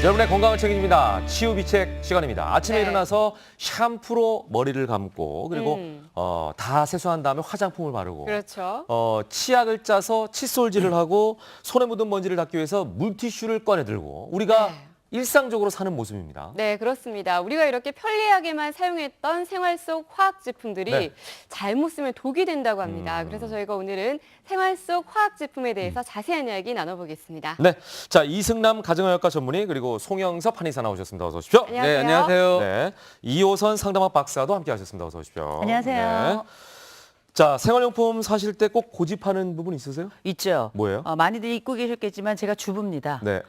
여러분의 건강을 책임집니다. 치유비책 시간입니다. 아침에 네. 일어나서 샴푸로 머리를 감고 그리고 다 세수한 다음에 화장품을 바르고 그렇죠. 치약을 짜서 칫솔질을 하고 손에 묻은 먼지를 닦기 위해서 물티슈를 꺼내 들고 우리가 네. 일상적으로 사는 모습입니다. 네, 그렇습니다. 우리가 이렇게 편리하게만 사용했던 생활 속 화학 제품들이 네. 잘못 쓰면 독이 된다고 합니다. 그래서 저희가 오늘은 생활 속 화학 제품에 대해서 자세한 이야기 나눠보겠습니다. 네, 자 이승남 가정의학과 전문의 그리고 송영섭 한의사 나오셨습니다. 어서 오십시오. 안녕하세요. 네, 안녕하세요. 네, 이호선 상담학 박사도 함께하셨습니다. 어서 오십시오. 안녕하세요. 네. 자 생활용품 사실 때 꼭 고집하는 부분 있으세요? 있죠. 뭐예요? 많이들 잊고 계셨겠지만 제가 주부입니다. 네,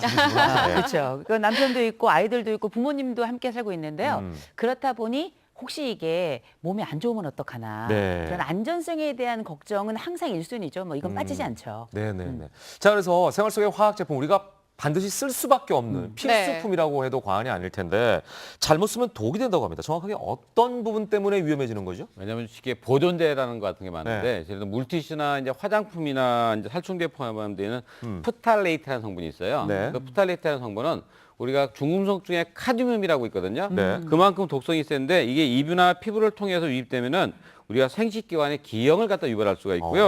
주부시구나. 네. 그렇죠. 그 남편도 있고 아이들도 있고 부모님도 함께 살고 있는데요. 그렇다 보니 혹시 이게 몸에 안 좋으면 어떡하나. 네. 그런 안전성에 대한 걱정은 항상 1순위죠. 뭐 이건 빠지지 않죠. 네네네. 자, 그래서 생활 속의 화학 제품 우리가 반드시 쓸 수밖에 없는 필수품이라고 해도 과언이 아닐 텐데 잘못 쓰면 독이 된다고 합니다. 정확하게 어떤 부분 때문에 위험해지는 거죠? 왜냐하면 이게 보존제라는 것 같은 게 많은데, 예를 들어 물티슈나 이제 화장품이나 이제 살충제 포함하는 데는 프탈레이트라는 성분이 있어요. 네. 그 프탈레이트라는 성분은 우리가 중금속 중에 카드뮴이라고 있거든요. 네. 그만큼 독성이 센데 이게 이뷰나 피부를 통해서 유입되면은 우리가 생식기관의 기형을 갖다 유발할 수가 있고요.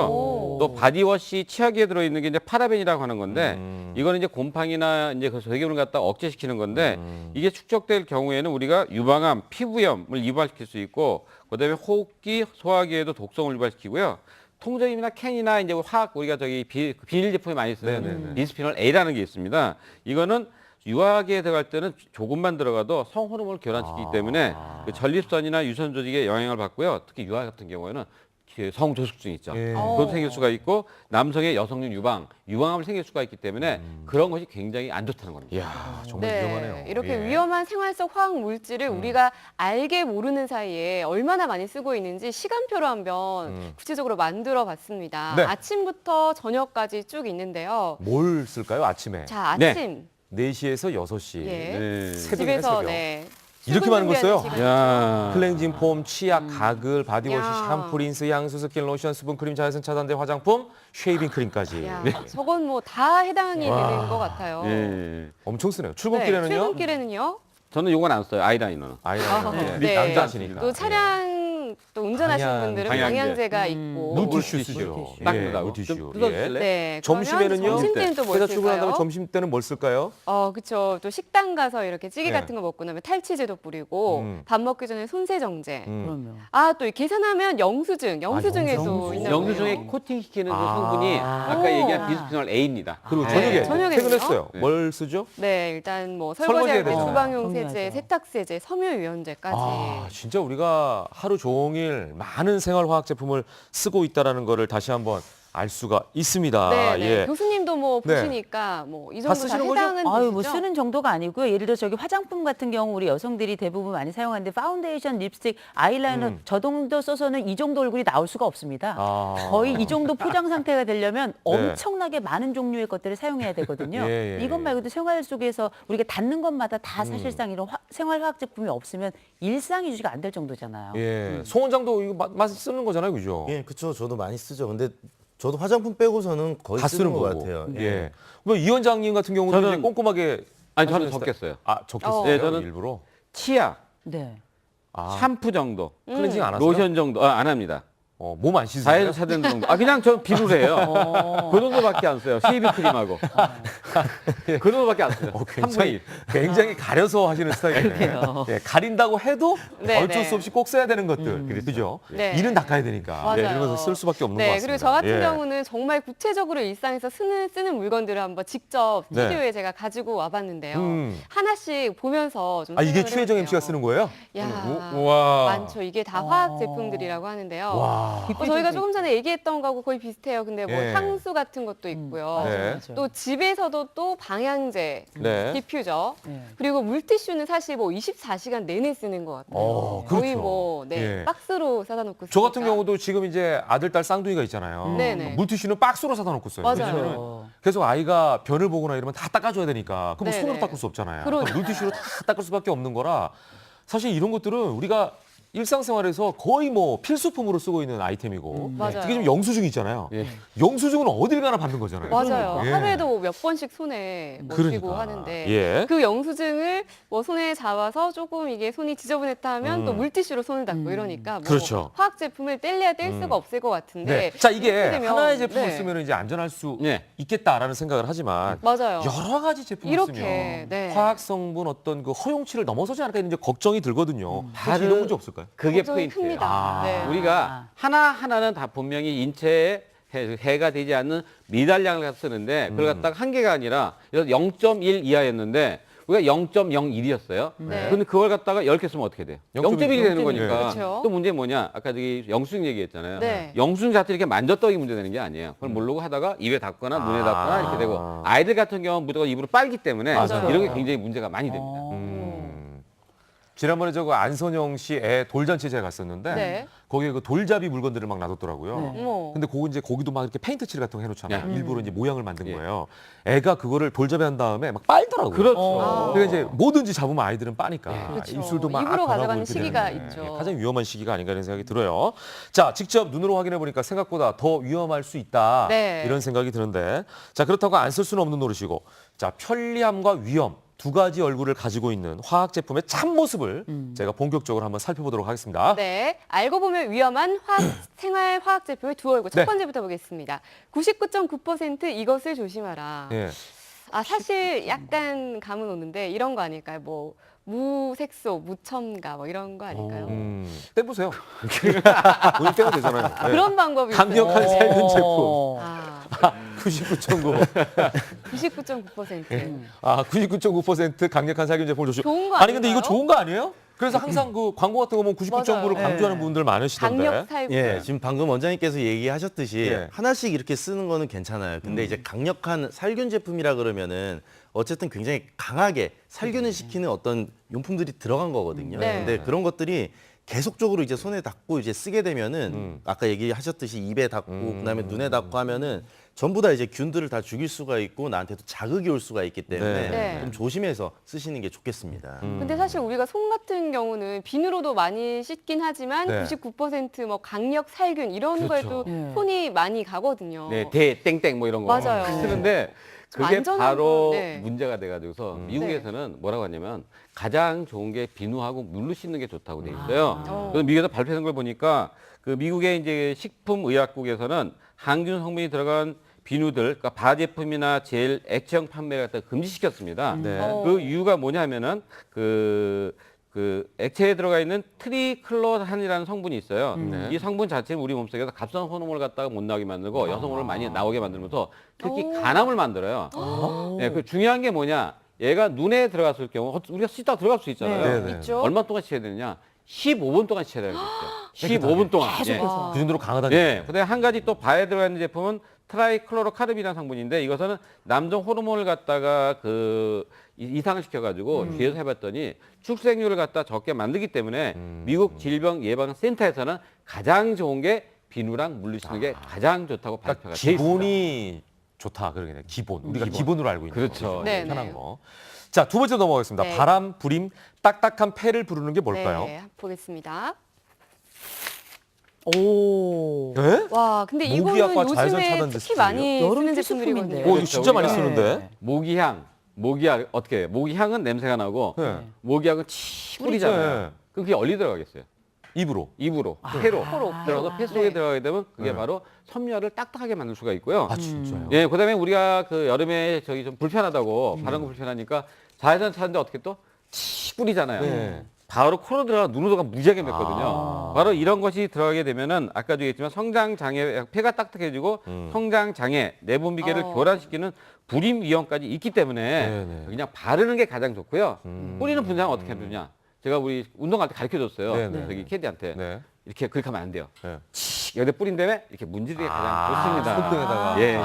또 바디워시 치약에 들어있는 게 이제 파라벤이라고 하는 건데 이거는 이제 곰팡이나 이제 그 세균을 갖다 억제시키는 건데 이게 축적될 경우에는 우리가 유방암, 피부염을 유발시킬 수 있고 그다음에 호흡기, 소화기에도 독성을 유발시키고요. 통조림이나 캔이나 이제 화학 우리가 저기 비닐 제품에 많이 쓰는 비스피놀 A라는 게 있습니다. 이거는 유화기에 들어갈 때는 조금만 들어가도 성호르몬을 교란시키기 때문에 그 전립선이나 유선 조직에 영향을 받고요. 특히 유화 같은 경우에는 성조숙증 있죠. 예. 그것도 생길 수가 있고 남성의 여성용 유방암을 생길 수가 있기 때문에 그런 것이 굉장히 안 좋다는 겁니다. 이야, 정말 네, 위험하네요. 이렇게 예. 위험한 생활 속 화학 물질을 우리가 알게 모르는 사이에 얼마나 많이 쓰고 있는지 시간표로 한번 구체적으로 만들어 봤습니다. 네. 아침부터 저녁까지 쭉 있는데요. 뭘 쓸까요, 아침에? 자, 네. 아침 4시에서 6시. 예. 네. 새벽이네, 집에서 새벽. 네. 이렇게 출근 많은 걸 써요? 준비하는 시간. 야. 클렌징 폼, 치약, 가글, 바디워시, 야. 샴푸, 린스, 향수, 스킨, 로션, 수분 크림, 자외선 차단제, 화장품, 쉐이빙 크림까지. 야, 저건 뭐 다 해당이 와. 되는 것 같아요. 예. 엄청 쓰네요. 네, 출근길에는요? 출근길에는요? 저는 요건 안 써요. 아이라이너는. 아이라인은 네. 남자시니까. 또 차량 또 운전하시는 방향, 분들은 방향제. 방향제가 있고. 물티슈 쓰죠. 물티슈. 딱 예, 그다. 물티슈. 좀 예. 뜯어주실래요? 네. 점심에는요? 그러면 점심 때는 또 뭘 회사 출근한 다음에 쓸까요? 점심 때는 뭘 쓸까요? 그쵸. 또 식당 가서 이렇게 찌개 네. 같은 거 먹고 나면 탈취제도 뿌리고 밥 먹기 전에 손세정제. 그럼요. 또 이 계산하면 영수증에도 영수증. 있나요? 영수증에 코팅시키는 그 성분이 아까 얘기한 비스피놀 A입니다. 그리고 네. 저녁에 저녁에는요? 퇴근했어요. 네. 뭘 쓰죠? 네, 일단 뭐 설거지해야 설거지할 때 되잖아요. 주방용 세제, 정리하죠. 세탁세제, 섬유유연제까지. 진짜 우리가 하루 종일 많은 생활화학 제품을 쓰고 있다라는 거를 다시 한번 알 수가 있습니다. 네, 네. 예. 교수님도 뭐 네. 보시니까 뭐 이 다 정도 다 쓰시는 거죠? 해당은 아유, 뭐 되시죠? 쓰는 정도가 아니고요. 예를 들어 저기 화장품 같은 경우 우리 여성들이 대부분 많이 사용하는데 파운데이션, 립스틱, 아이라이너 저 정도 써서는 이 정도 얼굴이 나올 수가 없습니다. 거의 이 정도 포장 상태가 되려면 엄청나게 많은 종류의 것들을 사용해야 되거든요. 예, 예, 이것 예. 말고도 생활 속에서 우리가 닿는 것마다 다 사실상 이런 생활화학 제품이 없으면 일상 유지가 안 될 정도잖아요. 예. 송 원장도 이거 맛 쓰는 거잖아요, 그죠? 예, 그렇죠. 저도 많이 쓰죠. 근데 저도 화장품 빼고서는 거의 다 쓰는 쓰는 것 거고. 같아요. 예. 뭐 이 원장님 같은 경우는 저는- 이제 꼼꼼하게 아니, 저는 하시는 스타일- 적겠어요. 적겠어요. 네, 저는- 일부러. 치약, 네. 샴푸 정도, 클렌징 안 하세요? 로션 정도 안 합니다. 몸 안 씻으세요? 자연 차단 정도. 그냥 저 비누래요. 그 정도밖에 안 써요. 쉐이빙 크림하고. 그 정도밖에 안 써요. 굉장히, 굉장히 가려서 하시는 스타일이네요. 그러게요. 예, 가린다고 해도 네, 어쩔 네. 수 없이 꼭 써야 되는 것들. 그죠? 네. 일은 닦아야 되니까. 맞아요. 이러면서 쓸 수밖에 없는 것 네, 같습니다. 그리고 저 같은 예. 경우는 정말 구체적으로 일상에서 쓰는 물건들을 한번 직접 네. 스튜디오에 제가 가지고 와봤는데요. 음. 하나씩 보면서 좀 이게 생각을 최혜정 해볼게요. MC가 쓰는 거예요? 야, 우와. 많죠. 이게 다 화학 제품들이라고 하는데요. 와. 저희가 조금 전에 얘기했던 거하고 거의 비슷해요. 근데 뭐 예. 향수 같은 것도 있고요. 네. 맞아요. 또 집에서도 또 방향제, 네. 디퓨저, 네. 그리고 물티슈는 사실 뭐 24시간 내내 쓰는 것 같아요. 거의 그렇죠. 뭐 예. 박스로 사다 놓고 저 같은 쓰니까. 경우도 지금 이제 아들, 딸 쌍둥이가 있잖아요. 네네. 물티슈는 박스로 사다 놓고 써요. 맞아요. 왜냐면은 계속 아이가 변을 보거나 이러면 다 닦아줘야 되니까. 그럼 네네. 손으로 닦을 수 없잖아요. 그러니까요. 물티슈로 다 닦을 수밖에 없는 거라 사실 이런 것들은 우리가 일상생활에서 거의 뭐 필수품으로 쓰고 있는 아이템이고 맞아요. 특히 좀 영수증 있잖아요. 예. 영수증은 어딜 가나 받는 거잖아요. 맞아요. 예. 하루에도 몇 번씩 손에 뭐 쥐고 그러니까. 하는데 예. 그 영수증을 뭐 손에 잡아서 조금 이게 손이 지저분했다 하면 또 물티슈로 손을 닦고 이러니까 뭐 그렇죠. 화학 제품을 뗄래야 뗄 수가 없을 것 같은데 네. 자, 이게 이렇게 되면, 하나의 제품을 네. 쓰면 이제 안전할 수 네. 있겠다라는 생각을 하지만 맞아요. 여러 가지 제품을 이렇게, 쓰면 네. 화학 성분 어떤 그 허용치를 넘어서지 않을까 이제 걱정이 들거든요. 혹시 다른- 이런 문제 없을까요? 그게 걱정이 포인트예요. 큽니다. 아. 네. 우리가 하나하나는 다 분명히 인체에 해가 되지 않는 미달량을 갖다 쓰는데 그걸 갖다가 한 개가 아니라 0.1 이하였는데 우리가 0.01이었어요. 네. 근데 그걸 갖다가 10개 쓰면 어떻게 돼요? 0.1이 되는 거니까. 그렇죠. 또 문제는 뭐냐? 아까 저기 영수증 얘기했잖아요. 네. 영수증 자체 이렇게 만졌더니 문제되는 게 아니에요. 그걸 모르고 하다가 입에 닿거나 눈에 닿거나 이렇게 되고 아이들 같은 경우는 무조건 입으로 빨기 때문에 맞아요. 이런 게 굉장히 문제가 많이 됩니다. 지난번에 저거 안선영 씨 애 돌잔치에 제가 갔었는데 네. 거기에 그 돌잡이 물건들을 막 놔뒀더라고요. 어머. 근데 그거 이제 거기도 막 이렇게 페인트 칠 같은 거 해놓잖아요. 네. 일부러 이제 모양을 만든 예. 거예요. 애가 그거를 돌잡이 한 다음에 막 빨더라고요. 그렇죠. 그러니까 이제 뭐든지 잡으면 아이들은 빠니까 그렇죠. 입술도 막 입으로 변하고 가져가는 이렇게 시기가 되는데 있죠. 가장 위험한 시기가 아닌가 이런 생각이 들어요. 자, 직접 눈으로 확인해 보니까 생각보다 더 위험할 수 있다 네. 이런 생각이 드는데 자 그렇다고 안 쓸 수는 없는 노릇이고 자 편리함과 위험 두 가지 얼굴을 가지고 있는 화학 제품의 참모습을 제가 본격적으로 한번 살펴보도록 하겠습니다. 네, 알고 보면 위험한 생활 화학 제품의 두 얼굴 첫 네. 번째부터 보겠습니다. 99.9% 이것을 조심하라. 예. 아 사실 약간 감은 오는데 이런 거 아닐까요? 뭐 무색소, 무첨가 뭐 이런 거 아닐까요? 떼보세요. 오늘 떼면 되잖아요. 네. 그런 방법이 있어요. 강력한 살균 제품. 아, 99.9. 99.9%. 아, 99.9% 강력한 살균 제품을 조심. 좋은 거 아니 근데 이거 아닌가요? 좋은 거 아니에요? 그래서 항상 그 광고 같은 거 보면 99.9를 맞아요. 강조하는 분들 많으시던데. 강력 살균. 예, 지금 방금 원장님께서 얘기하셨듯이 예. 하나씩 이렇게 쓰는 거는 괜찮아요. 근데 이제 강력한 살균 제품이라 그러면은 어쨌든 굉장히 강하게 살균을 시키는 어떤 용품들이 들어간 거거든요. 네. 근데 그런 것들이 계속적으로 이제 손에 닿고 이제 쓰게 되면은 아까 얘기하셨듯이 입에 닿고 그다음에 눈에 닿고 하면은 전부 다 이제 균들을 다 죽일 수가 있고 나한테도 자극이 올 수가 있기 때문에 네. 좀 조심해서 쓰시는 게 좋겠습니다. 근데 사실 우리가 손 같은 경우는 비누로도 많이 씻긴 하지만 네. 99%뭐 강력 살균 이런 거에도 손이 많이 가거든요. 네, 대 땡땡 뭐 이런 거 맞아요. 쓰는데 좀 그게 안전한 바로 거, 네. 문제가 돼가지고서 미국에서는 뭐라고 하냐면 가장 좋은 게 비누하고 물로 씻는 게 좋다고 돼 있어요. 그래서 미국에서 발표한 걸 보니까 그 미국의 이제 식품의약국에서는 항균 성분이 들어간 비누들, 그러니까 바제품이나 젤, 액체형 판매를 갖다 금지시켰습니다. 네. 그 이유가 뭐냐면은 그 액체에 들어가 있는 트리클로산이라는 성분이 있어요. 이 성분 자체는 우리 몸속에서 갑성 호르몬을 갖다가 못 나오게 만들고 여성 호르몬을 많이 나오게 만들면서 특히 간암을 만들어요. 네, 그 중요한 게 뭐냐? 얘가 눈에 들어갔을 경우 우리가 씻다 들어갈 수 있잖아요. 네, 네. 있죠? 얼마 동안 씻어야 되느냐? 15분 동안 씻어야 되겠죠. 15분 동안. 계속해서. 그 정도로 강하다는 예. 그다음에 한 가지 또 바에 들어가 있는 제품은 트라이클로로카르비라는 성분인데 이것은 남성 호르몬을 갖다가 그 이상을 시켜가지고 뒤에서 해봤더니 출생률을 갖다 적게 만들기 때문에 미국 질병예방센터에서는 가장 좋은 게 비누랑 물로 씻는 게 가장 좋다고 그러니까 발표가 돼 있습니다. 기본이 좋다 그러겠네요. 기본. 우리가 기본으로 알고 있는 그렇죠. 거. 네, 편한 네. 거. 자, 두 번째 넘어가겠습니다. 네. 바람, 불임, 딱딱한 폐를 부르는 게 뭘까요? 네, 보겠습니다. 오. 네? 와, 근데 이거는 모기약과 자외선 요즘에 차단 특히 디스플레이요? 많이 여름 쓰는 필수품인데. 제품들이거든요. 오, 이거 진짜 많이 우리가- 쓰는데. 모기향, 모기약 어떻게 해? 모기향은 냄새가 나고 네. 모기약은 치 뿌리잖아요. 네. 그럼 그게 어디 들어가겠어요? 입으로. 입으로, 폐로 코로. 들어가서 폐 속에 네. 들어가게 되면 그게 네. 바로 섬유화를 딱딱하게 만들 수가 있고요. 아, 진짜요? 예, 그다음에 우리가 그 여름에 저기 좀 불편하다고 바른 거 불편하니까 자외선 차는데 어떻게 또 치 뿌리잖아요. 네. 바로 코로 들어가 눈으로 들어가 무지하게 맵거든요. 바로 이런 것이 들어가게 되면은 아까도 얘기했지만 성장 장애, 폐가 딱딱해지고 성장 장애, 내분 비계를 교란시키는 불임 위험까지 있기 때문에 네네. 그냥 바르는 게 가장 좋고요. 뿌리는 분장은 어떻게 해주냐? 제가 우리 운동할 때 가르쳐 줬어요. 네네. 저기 캐디한테 네. 이렇게 그렇게 하면 안 돼요. 네. 여기 뿌린 다음에 이렇게 문지르는 게 가장 좋습니다. 손등에다가. 예.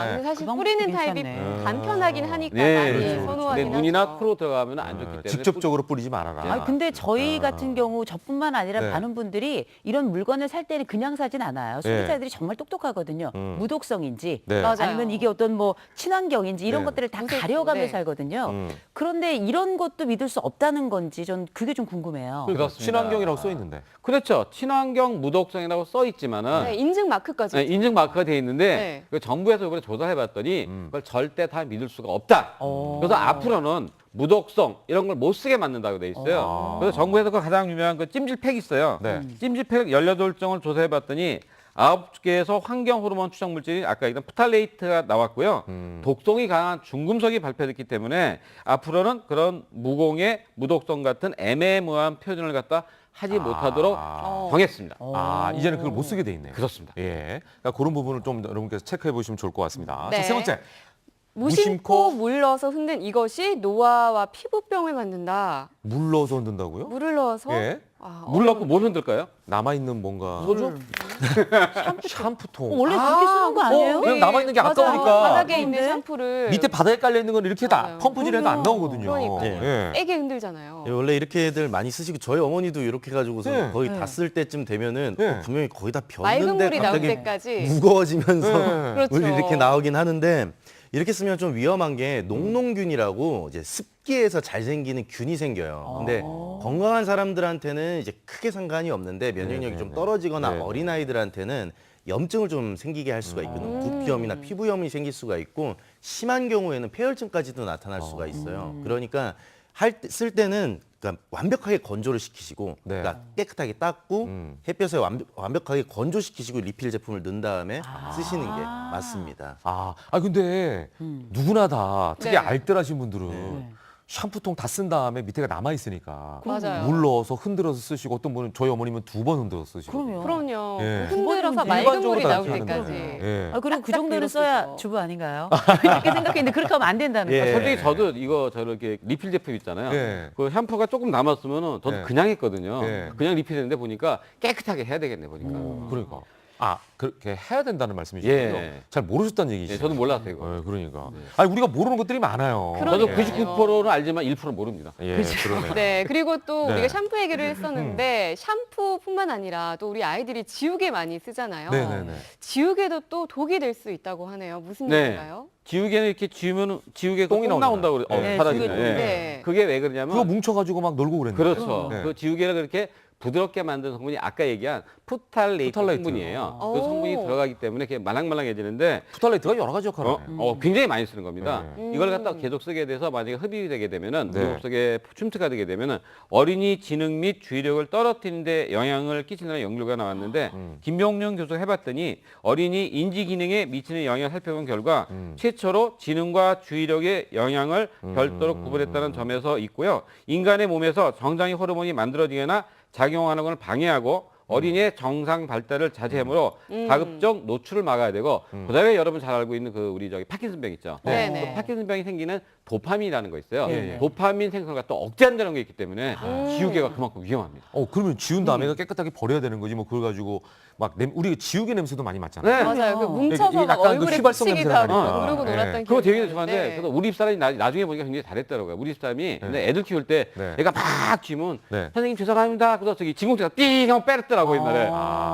근데 사실 그 뿌리는 방법도 타입이 괜찮네. 간편하긴 하니까 네. 많이 근데 선호하긴 눈이나 하죠. 코로 들어가면 안 좋기 때문에 직접적으로 뿌리지 말아라. 네. 아 근데 저희 같은 경우 저뿐만 아니라 네. 많은 분들이 이런 물건을 살 때는 그냥 사진 않아요. 소비자들이 정말 똑똑하거든요. 무독성인지 네. 맞아요. 아니면 이게 어떤 뭐 친환경인지 이런 네. 것들을 다 무색소, 가려가며 네. 살거든요. 그런데 이런 것도 믿을 수 없다는 건지 전 그게 좀 궁금해요. 그렇습니다. 친환경이라고 써 있는데. 그렇죠. 친환경 무독성이라고 써 있지만은 네, 인증 마크까지. 네, 인증 마크가 돼 있는데 네. 그 정부에서 이번에 조사해봤더니 그걸 절대 다 믿을 수가 없다. 그래서 앞으로는 무독성 이런 걸 못 쓰게 만든다고 돼 있어요. 그래서 정부에서 그 가장 유명한 그 찜질팩 있어요. 네. 찜질팩 18종을 조사해봤더니 9개에서 환경 호르몬 추정 물질이 아까 얘기한 프탈레이트가 나왔고요. 독성이 강한 중금속이 발표됐기 때문에 앞으로는 그런 무공해, 무독성 같은 애매모호한 표현을 갖다 하지 못하도록 정했습니다. 이제는 그걸 못 쓰게 돼 있네요. 그렇습니다. 예. 그러니까 그런 부분을 좀 여러분께서 체크해 보시면 좋을 것 같습니다. 네. 자, 세 번째. 무심코 물러서 흔든 이것이 노화와 피부병을 만든다. 물 넣어서 흔든다고요? 물을 넣어서 예. 물 넣고 뭘 흔들까요? 남아있는 뭔가. 소주? 샴푸통. 원래 그렇게 쓰는 거 아니에요? 그냥 남아있는 게 맞아요. 아까우니까. 바닥에 있는 네. 샴푸를 밑에 바닥에 깔려있는 건 이렇게 다 맞아요. 펌프질해도 안 나오거든요. 그러니까요. 예. 세게 흔들잖아요. 예, 원래 이렇게들 많이 쓰시고 저희 어머니도 이렇게 가지고서 네. 거의 다 쓸 때쯤 되면은 네. 분명히 거의 다 맑은 변는데 물이 나올 갑자기 때까지. 무거워지면서 네. 그렇죠. 물이 이렇게 나오긴 하는데 이렇게 쓰면 좀 위험한 게 녹농균이라고 이제 습기에서 잘 생기는 균이 생겨요. 근데 건강한 사람들한테는 이제 크게 상관이 없는데 면역력이 좀 떨어지거나 네. 어린아이들한테는 염증을 좀 생기게 할 수가 있거든요. 두피염이나 피부염이 생길 수가 있고 심한 경우에는 폐혈증까지도 나타날 수가 있어요. 그러니까 쓸 때는 그러니까 완벽하게 건조를 시키시고 네. 그러니까 깨끗하게 닦고 햇볕에 완벽하게 건조시키시고 리필 제품을 넣은 다음에 쓰시는 게 맞습니다. 근데 누구나 다 특히 네. 알뜰하신 분들은 샴푸통 다 쓴 다음에 밑에가 남아 있으니까 맞아요. 물 넣어서 흔들어서 쓰시고 어떤 분은 저희 어머님은 2번 흔들어서 쓰시고. 그럼요. 예. 흔들어서 맑은 일반적으로 물이 다 나올 이렇게 때까지. 하는데. 예. 그리고 그 딱 정도는 밀어쓰죠. 써야 주부 아닌가요? 이렇게 생각했는데 그렇게 하면 안 된다는 예. 거죠. 솔직히 저도 이거 저렇게 리필 제품 있잖아요. 예. 그 샴푸가 조금 남았으면은 저도 예. 그냥 했거든요. 예. 그냥 리필했는데 보니까 깨끗하게 해야 되겠네 보니까. 그러니까. 그렇게 해야 된다는 말씀이시군요. 예. 잘 모르셨다는 얘기시죠. 예, 저도 몰랐어요 이거. 예, 그러니까. 아니 우리가 모르는 것들이 많아요. 저도 그러니까요. 99%는 알지만 1%는 모릅니다. 예, 그러네. 네, 그리고 또 네. 우리가 샴푸 얘기를 했었는데 샴푸뿐만 아니라 또 우리 아이들이 지우개 많이 쓰잖아요. 네네네. 지우개도 또 독이 될 수 있다고 하네요. 무슨 네. 얘기인가요? 지우개는 이렇게 지우면 지우개가 똥이 똥 나온다고 나오잖아요. 그래. 네, 바닥에. 지우개 똥. 네. 그게 왜 그러냐면 그거 뭉쳐가지고 막 놀고 그랬는데. 그렇죠. 네. 그 지우개를 그렇게 부드럽게 만든 성분이 아까 얘기한 푸탈레이트 성분이에요. 오. 그 성분이 들어가기 때문에 이렇게 말랑말랑해지는데 푸탈레이트가 여러 가지 역할을 해요. 굉장히 많이 쓰는 겁니다. 네. 이걸 갖다 가 계속 쓰게 돼서 만약에 흡입이 되게 되면은 네. 무릎 속에 침투가 되게 되면은 어린이 지능 및 주의력을 떨어뜨리는데 영향을 끼친다는 연구가 나왔는데 김병룡 교수가 해봤더니 어린이 인지 기능에 미치는 영향을 살펴본 결과 최초로 지능과 주의력의 영향을 별도로 구분했다는 점에서 있고요. 인간의 몸에서 정장의 호르몬이 만들어지거나 작용하는 것을 방해하고 어린이의 정상 발달을 자제하므로 가급적 노출을 막아야 되고 그다음에 여러분 잘 알고 있는 그 우리 저기 파킨슨병 있죠. 네네. 그 파킨슨병이 생기는 도파민이라는 거 있어요. 네. 도파민 생성을 갖다 억제한다는 게 있기 때문에 지우개가 그만큼 위험합니다. 그러면 지운 다음에 깨끗하게 버려야 되는 거지. 뭐 그걸 가지고 막 우리 우리 냄새도 많이 맡잖아요. 네. 맞아요. 그 이게 뭉쳐서 막 약간 그 얼굴에 휘발성 붙이기도 냄새가 하고 나니까. 그러고 네. 놀았던 그거 되게 기억이 좋아한데 있는데. 그래서 우리 집사람이 나중에 보니까 굉장히 잘했더라고요. 우리 집사람이 근데 애들 키울 때 네. 애가 막 쥐면 네. 선생님 죄송합니다. 그래서 저기 진공제가 띵 하고 빼랬더라고 옛날에.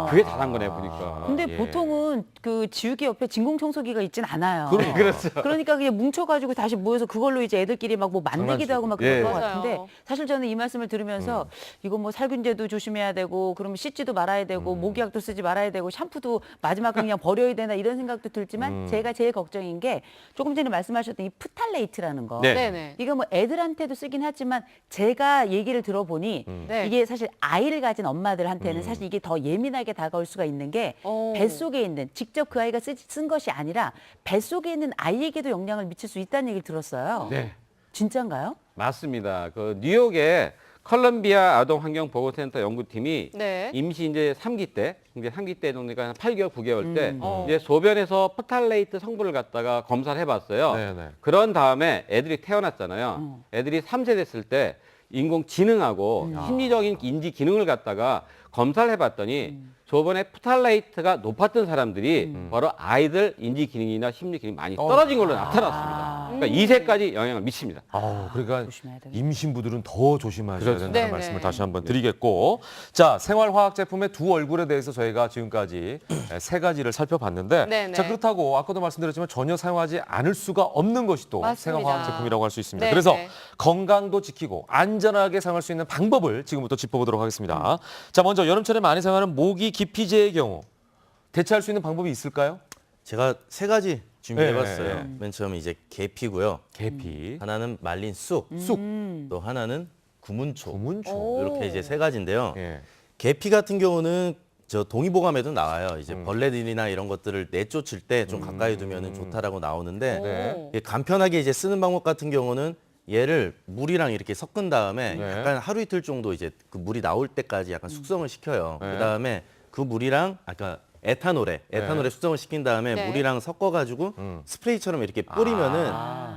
그게 잘한 거네 보니까. 근데 예. 보통은 그 지우개 옆에 진공청소기가 있진 않아요. 그렇죠. 그러니까 그냥 뭉쳐가지고 다시 모여서 그걸로 이제 애들끼리 막 뭐 만들기도 하고 막 그럴 예. 것 맞아요. 같은데 사실 저는 이 말씀을 들으면서 이거 뭐 살균제도 조심해야 되고 그러면 씻지도 말아야 되고 모기약도 쓰지 말아야 되고 샴푸도 마지막에 그냥 버려야 되나 이런 생각도 들지만 제가 제일 걱정인 게 조금 전에 말씀하셨던 이 푸탈레이트라는 거. 네. 네네. 이거 뭐 애들한테도 쓰긴 하지만 제가 얘기를 들어보니 네. 이게 사실 아이를 가진 엄마들한테는 사실 이게 더 예민하게 다가올 수가 있는 게 뱃속에 있는 직접 그 아이가 쓴 것이 아니라 뱃속에 있는 아이에게도 영향을 미칠 수 있다는 얘기를 들었어요. 네. 진짜인가요? 맞습니다. 그 뉴욕의 컬럼비아 아동환경보호센터 연구팀이 네. 임시 이제 3기 때, 이제 3기 때 정도니까 한 8개월, 9개월 때 이제 소변에서 포탈레이트 성분을 갖다가 검사를 해봤어요. 네네. 그런 다음에 애들이 태어났잖아요. 애들이 3세 됐을 때 인공지능하고 심리적인 인지 기능을 갖다가 검사를 해봤더니 저번에 프탈레이트가 높았던 사람들이 바로 아이들 인지 기능이나 심리 기능이 많이 떨어진 걸로 나타났습니다. 그러니까 2세까지 영향을 미칩니다. 그러니까 조심해야 되겠다. 임신부들은 더 조심하셔야 그렇죠. 된다는 네네. 말씀을 다시 한번 드리겠고, 자, 생활화학 제품의 두 얼굴에 대해서 저희가 지금까지 세 가지를 살펴봤는데, 네네. 자, 그렇다고 아까도 말씀드렸지만 전혀 사용하지 않을 수가 없는 것이 또 맞습니다. 생활화학 제품이라고 할 수 있습니다. 네네. 그래서 건강도 지키고 안전하게 사용할 수 있는 방법을 지금부터 짚어보도록 하겠습니다. 자, 먼저 여름철에 많이 사용하는 모기 기피제의 경우 대체할 수 있는 방법이 있을까요? 제가 세 가지 준비해봤어요. 네. 맨 처음에 이제 계피고요. 계피, 하나는 말린 쑥, 또 하나는 구문초. 구문초. 이렇게 이제 세 가지인데요. 예. 계피 같은 경우는 저 동의보감에도 나와요. 이제 벌레들이나 이런 것들을 내쫓을 때 좀 가까이 두면 좋다라고 나오는데 네. 이게 간편하게 이제 쓰는 방법 같은 경우는 얘를 물이랑 이렇게 섞은 다음에 네. 약간 하루 이틀 정도 이제 그 물이 나올 때까지 약간 숙성을 시켜요. 네. 그다음에 그 물이랑 아까 에탄올에 숙성을 시킨 다음에 네. 물이랑 섞어가지고 스프레이처럼 이렇게 뿌리면은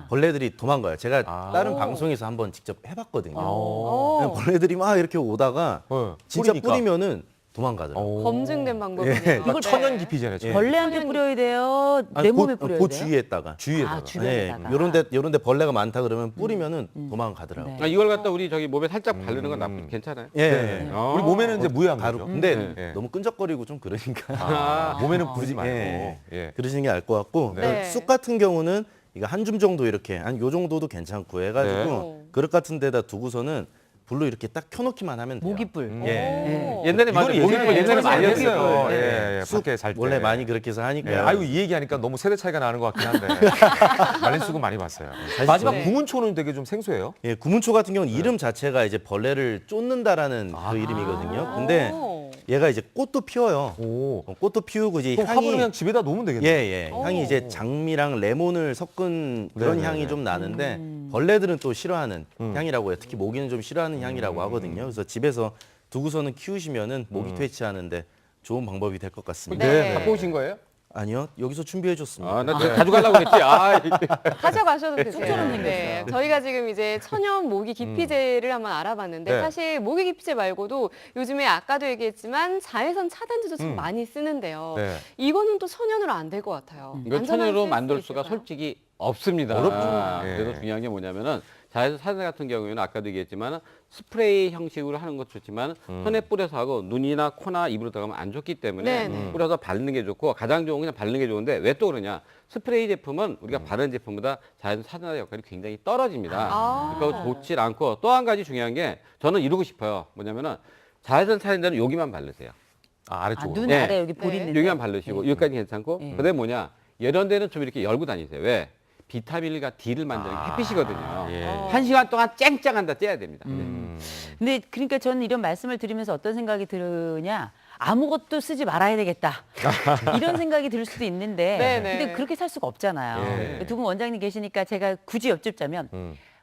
벌레들이 도망가요. 제가 다른 방송에서 한번 직접 해봤거든요. 그냥 벌레들이 막 이렇게 오다가 진짜 뿌리니까. 뿌리면은 도망가더라고요. 검증된 방법이네요. 그러니까 네. 천연 기피제네. 천연. 벌레한테 뿌려야 돼요? 내 몸에 뿌려야 그 돼요? 주위에다가. 주위에다가. 주변에다가. 요런데 벌레가 많다 그러면 뿌리면은 도망가더라고요. 네. 이걸 갖다 우리 저기 몸에 살짝 바르는 건 나쁘 괜찮아요? 예. 네. 우리 몸에는 이제 무해한 바로. 거죠. 근데 네. 너무 끈적거리고 좀 그러니까 몸에는 부르지 말고. 예. 예. 그러시는 게 나을 것 같고 네. 쑥 같은 경우는 이거 한 줌 정도 이렇게 한 요 정도도 괜찮고 해가지고 네. 그릇 같은 데다 두고서는 불로 이렇게 딱 켜놓기만 하면 돼요. 모기불. 예. 옛날에 맞아 이거는 모기불 옛날에 많이 했어요. 했어요. 예, 예. 쑥 밖에 살 때. 원래 많이 그렇게 해서 하니까. 예. 아유, 이 얘기하니까 너무 세대 차이가 나는 것 같긴 한데. 말린 쑥은 많이 봤어요. 마지막 네. 구문초는 되게 좀 생소해요. 예, 구문초 같은 경우는 이름 자체가 이제 벌레를 쫓는다라는 그 이름이거든요. 근데 얘가 이제 꽃도 피워요. 오. 꽃도 피우고 이제 그럼 화분을 그냥 집에다 놓으면 되겠네. 예. 향이 이제 장미랑 레몬을 섞은 그런 네네네. 향이 좀 나는데 벌레들은 또 싫어하는 향이라고 해요. 특히 모기는 좀 싫어하는 향이라고 하거든요. 그래서 집에서 두고서는 키우시면은 모기 퇴치하는데 좋은 방법이 될 것 같습니다. 네. 갖고 오신 거예요? 아니요, 여기서 준비해 줬습니다. 나 가져가려고 했지. 가져가셔도 되세요. 쑥처럼 생겼어요. 네, 저희가 지금 이제 천연 모기 기피제를 한번 알아봤는데 네. 사실 모기 기피제 말고도 요즘에 아까도 얘기했지만 자외선 차단제도 좀 많이 쓰는데요. 네. 이거는 또 천연으로 안 될 것 같아요. 이거 안전하게 천연으로 쓸수 만들 수가 있을까요? 솔직히 없습니다. 어렵죠. 예. 그래서 중요한 게 뭐냐면은 자외선 차단 같은 경우에는 아까도 얘기했지만 스프레이 형식으로 하는 것도 좋지만 손에 뿌려서 하고 눈이나 코나 입으로 들어가면 안 좋기 때문에 네네. 뿌려서 바르는 게 좋고 가장 좋은 건 그냥 바르는 게 좋은데 왜 또 그러냐? 스프레이 제품은 우리가 바르는 제품보다 자외선 차단의 역할이 굉장히 떨어집니다. 그러니까 좋지 않고 또 한 가지 중요한 게 저는 이루고 싶어요. 뭐냐면은 자외선 차단제는 여기만 바르세요. 아래쪽으로. 눈 네. 아래 여기 볼 네. 있는데. 여기만 바르시고 여기까지 괜찮고 그다음에 뭐냐? 이런 데는 좀 이렇게 열고 다니세요. 왜? 비타민과 D를 만드는 게 햇빛이거든요. 예. 1시간 동안 쨍쨍한다 쬐야 됩니다. 근데 그러니까 저는 이런 말씀을 드리면서 어떤 생각이 드느냐. 아무것도 쓰지 말아야 되겠다. 이런 생각이 들 수도 있는데 네네. 근데 그렇게 살 수가 없잖아요. 예. 두 분 원장님 계시니까 제가 굳이 여쭙자면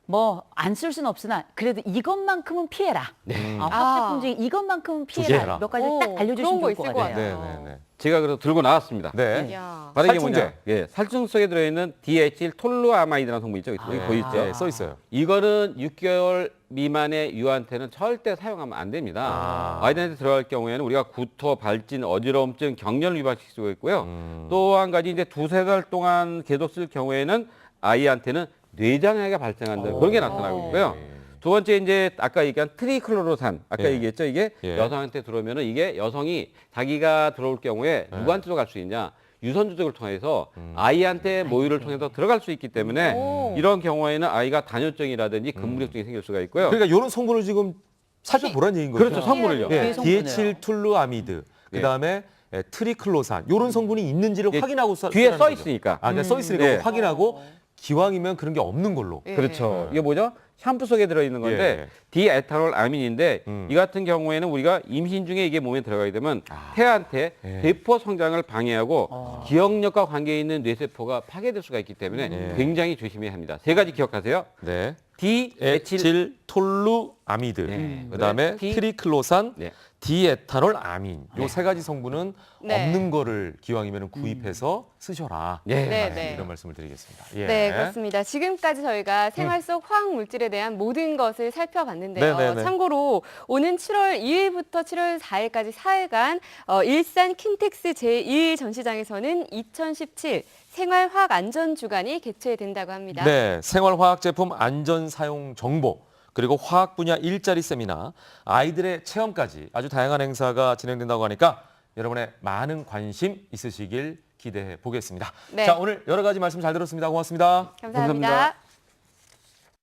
뭐 안 쓸 수는 없으나 그래도 이것만큼은 피해라. 화학제품 중에 이것만큼은 피해라. 조심해라. 몇 가지 오, 딱 알려주시면 그런 거 좋을 것 있을 것 같아요. 같아요. 네. 제가 그래서 들고 나왔습니다. 네. 야. 바로 이게 살충제. 뭐냐? 예, 살충 속에 들어있는 DHL 톨루아마이드라는 성분 있죠? 여기 보이죠? 네, 써 있어요. 이거는 6개월 미만의 유한테는 절대 사용하면 안 됩니다. 아이들한테 들어갈 경우에는 우리가 구토, 발진, 어지러움증, 경련을 유발시킬 수가 있고요. 또 한 가지 이제 2-3달 동안 계속 쓸 경우에는 아이한테는 뇌장애가 발생한다는 그런 게 나타나고 있고요. 두 번째 이제 아까 얘기한 트리클로로산 아까 예. 얘기했죠. 이게 예. 여성한테 들어오면은 이게 여성이 자기가 들어올 경우에 누구한테 들어갈 수 있냐? 유선 조작을 통해서 아이한테 모유를 통해서 들어갈 수 있기 때문에 오. 이런 경우에는 아이가 단뇨증이라든지 근무력증이 생길 수가 있고요. 그러니까 이런 성분을 지금 살펴보라는 얘기인 거죠. 그렇죠. 성분을요. 예, 뒤에 성분을. 디에틸툴루아미드, 그다음에 트리클로산 이런 성분이 있는지를 예, 확인하고 뒤에 쓰라는 써 거죠. 있으니까. 아, 그냥 써 있으니까 네. 확인하고 기왕이면 그런 게 없는 걸로. 예. 그렇죠. 이게 뭐죠? 샴푸 속에 들어있는 건데 예. 디에탄올 아민인데 이 같은 경우에는 우리가 임신 중에 이게 몸에 들어가게 되면 태아한테 예. 대포 성장을 방해하고 기억력과 관계 있는 뇌세포가 파괴될 수가 있기 때문에 굉장히 조심해야 합니다. 세 가지 기억하세요. 네. 디에틸 에틸톨루아미드, 네. 그다음에 티- 트리클로산, 네. 디에탄올 아민. 요 세 가지 성분은 네. 없는 거를 기왕이면 구입해서 쓰셔라. 네. 네, 네. 이런 말씀을 드리겠습니다. 예. 네, 그렇습니다. 지금까지 저희가 생활 속 화학 물질에 대한 모든 것을 살펴봤는데요. 네, 네, 네. 참고로 오는 7월 2일부터 7월 4일까지 4일간 일산 킨텍스 제1 전시장에서는 2017 생활화학 안전 주간이 개최된다고 합니다. 네, 생활화학 제품 안전 사용 정보, 그리고 화학 분야 일자리 세미나, 아이들의 체험까지 아주 다양한 행사가 진행된다고 하니까 여러분의 많은 관심 있으시길 기대해 보겠습니다. 네. 자, 오늘 여러 가지 말씀 잘 들었습니다. 고맙습니다. 감사합니다. 감사합니다.